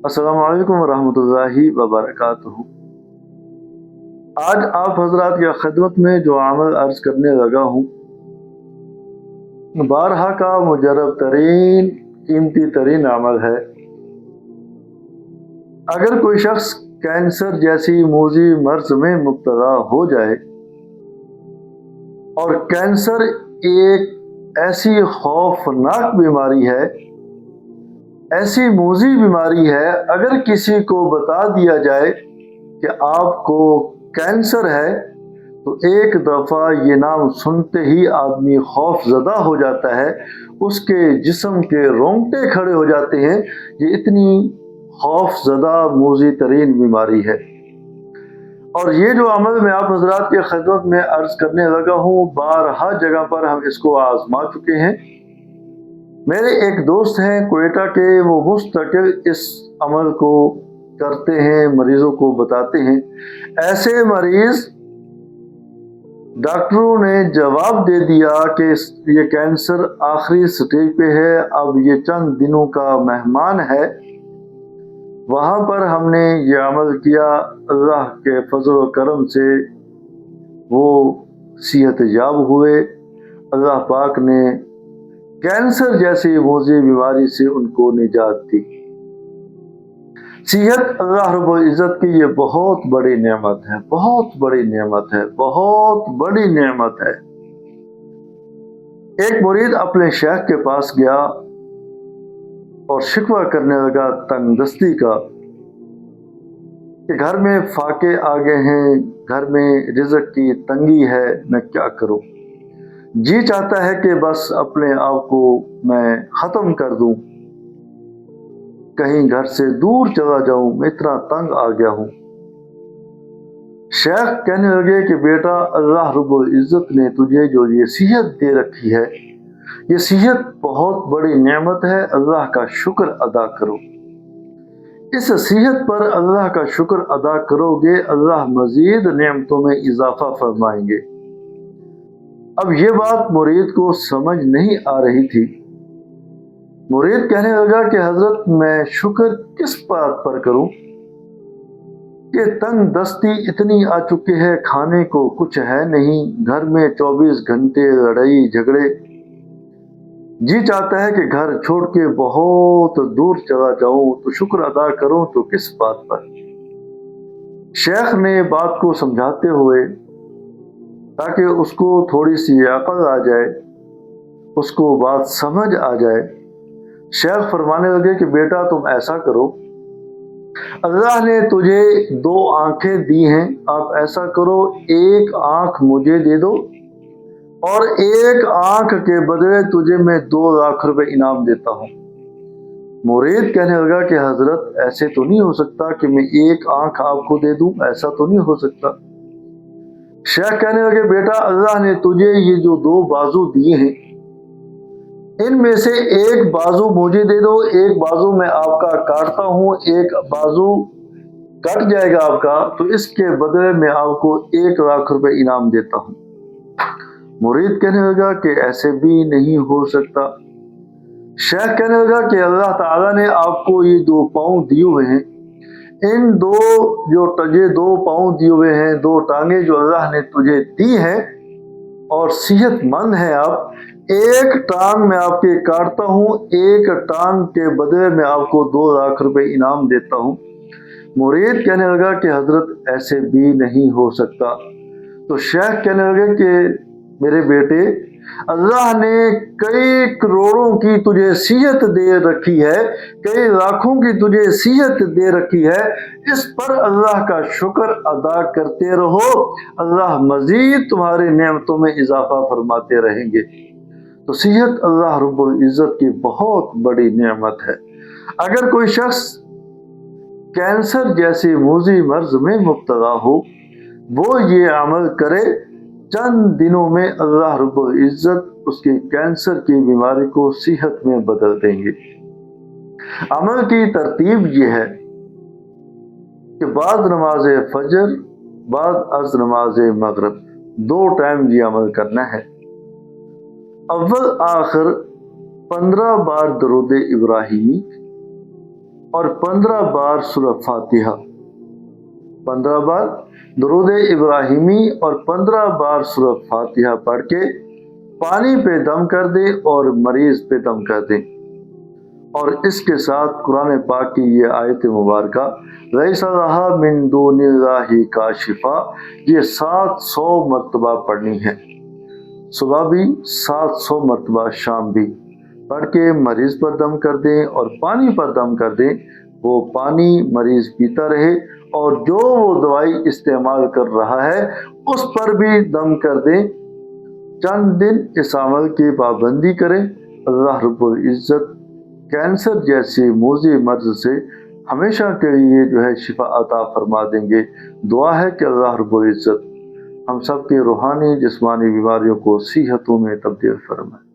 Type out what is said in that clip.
अस्सलाम वालेकुम वरहमतुल्लाहि वबरकातुहू। आज आप हजरात की खिदमत में जो अमल अर्ज करने लगा हूँ, बारहा का मुजरब तरीन कीमती तरीन अमल है। अगर कोई शख्स कैंसर जैसी मूजी मर्ज में मुब्तला हो जाए, और कैंसर एक ऐसी खौफनाक बीमारी है, ऐसी मूजी बीमारी है, अगर किसी को बता दिया जाए कि आपको कैंसर है, तो एक दफ़ा ये नाम सुनते ही आदमी खौफजदा हो जाता है, उसके जिस्म के रोंगटे खड़े हो जाते हैं। ये इतनी खौफजदा मूजी तरीन बीमारी है। और ये जो अमल मैं आप हजरात की खिदमत में अर्ज करने लगा हूँ, बारहा जगह पर हम इसको आजमा चुके हैं। मेरे एक दोस्त हैं कोयटा के, वो मुस्तकिल इस अमल को करते हैं, मरीजों को बताते हैं। ऐसे मरीज डॉक्टरों ने जवाब दे दिया कि ये कैंसर आखिरी स्टेज पे है, अब ये चंद दिनों का मेहमान है। वहाँ पर हमने ये अमल किया, अल्लाह के फजल व करम से वो सेहत याब हुए। अल्लाह पाक ने कैंसर जैसी मूजी बीमारी से उनको निजात दी। सेहत अल्लाह रब्बुल इज़्ज़त की ये बहुत बड़ी नेमत है, बहुत बड़ी नेमत है, बहुत बड़ी नेमत है। एक मुरीद अपने शेख के पास गया और शिकवा करने लगा तंगदस्ती का कि घर में फाके आ गए हैं, घर में रिज़्क़ की तंगी है, मैं क्या करूं। जी चाहता है कि बस अपने आप को मैं ख़त्म कर दूं, कहीं घर से दूर चला जाऊं, मैं इतना तंग आ गया हूं। शेख कहने लगे कि बेटा, अल्लाह रब्बुल इज़्ज़त ने तुझे जो ये सेहत दे रखी है, ये सेहत बहुत बड़ी नेमत है, अल्लाह का शुक्र अदा करो। इस सेहत पर अल्लाह का शुक्र अदा करोगे, अल्लाह मजीद नेमतों में इजाफा फरमाएंगे। अब ये बात मुरीद को समझ नहीं आ रही थी। मुरीद कहने लगा कि हजरत, मैं शुक्र किस बात पर करूं कि तंग दस्ती इतनी आ चुकी है, खाने को कुछ है नहीं, घर में 24 घंटे लड़ाई झगड़े। जी चाहता है कि घर छोड़ के बहुत दूर चला जाऊं, तो शुक्र अदा करूं तो किस बात पर। शेख ने बात को समझाते हुए, ताकि उसको थोड़ी सी अकल आ जाए, उसको बात समझ आ जाए, शेख फरमाने लगे कि बेटा, तुम ऐसा करो, अल्लाह ने तुझे 2 आंखें दी हैं, आप ऐसा करो, एक आंख मुझे दे दो और एक आंख के बदले तुझे मैं 2 लाख रुपए इनाम देता हूँ। मुरीद कहने लगा कि हजरत, ऐसे तो नहीं हो सकता कि मैं एक आंख आपको दे दूं, ऐसा तो नहीं हो सकता। शेख कहने लगे, बेटा, अल्लाह ने तुझे ये जो 2 बाजू दिए हैं, इनमें से एक बाजू मुझे दे दो, एक बाजू मैं आपका काटता हूँ, एक बाजू कट जाएगा आपका, तो इसके बदले में आपको 1 लाख रुपए इनाम देता हूँ। मुरीद कहने लगा कि ऐसे भी नहीं हो सकता। शेख कहने लगा कि अल्लाह ताला ने आपको ये 2 पाँव दिए हुए हैं, इन 2 पाँव दिए हुए हैं, 2 टांगे जो अल्लाह ने तुझे दी हैं, और सेहतमंद है आप, एक टांग मैं आपके काटता हूँ, एक टांग के बदले में आपको 2 लाख रुपए इनाम देता हूँ। मुरीद कहने लगा कि हजरत, ऐसे भी नहीं हो सकता। तो शेख कहने लगे कि मेरे बेटे, अल्लाह ने कई करोड़ों की तुझे सेहत दे रखी है, कई लाखों की तुझे सेहत दे रखी है, इस पर अल्लाह का शुक्र अदा करते रहो, अल्लाह मजीद तुम्हारी नेमतों में इजाफा फरमाते रहेंगे। तो सेहत अल्लाह रब्बुल इज़्ज़त की बहुत बड़ी नेमत है। अगर कोई शख्स कैंसर जैसी मूजी मर्ज में मुब्तला हो, वो ये अमल करे, चंद दिनों में अल्लाह रब्बुल इज़्ज़त उसकी कैंसर की बीमारी को सेहत में बदल देंगे। अमल की तरतीब ये है कि बाद नमाज फजर, बाद अज़ नमाज मगरिब 2 टाइम ये अमल करना है। अव्वल आखिर 15 बार दरूद इब्राहिमी, اور 15 بار سورہ فاتحہ، 15 بار درود ابراہیمی اور 15 بار سورہ فاتحہ پڑھ کے پانی پہ دم کر دیں اور مریض پہ دم کر دیں۔ اور اس کے ساتھ قرآن پاک کی یہ آیت مبارکہ لیس لہا من دون اللہ کاشفہ، یہ 700 مرتبہ پڑھنی ہے، صبح بھی 700 مرتبہ، شام بھی پڑھ کے مریض پر دم کر دیں اور پانی پر دم کر دیں، وہ پانی مریض پیتا رہے اور جو وہ دوائی استعمال کر رہا ہے اس پر بھی دم کر دیں۔ چند دن اس عمل کی پابندی کریں، اللہ رب العزت کینسر جیسی موذی مرض سے ہمیشہ کے لیے شفا عطا فرما دیں گے۔ دعا ہے کہ اللہ رب العزت ہم سب کے روحانی جسمانی بیماریوں کو صحتوں میں تبدیل فرمائے۔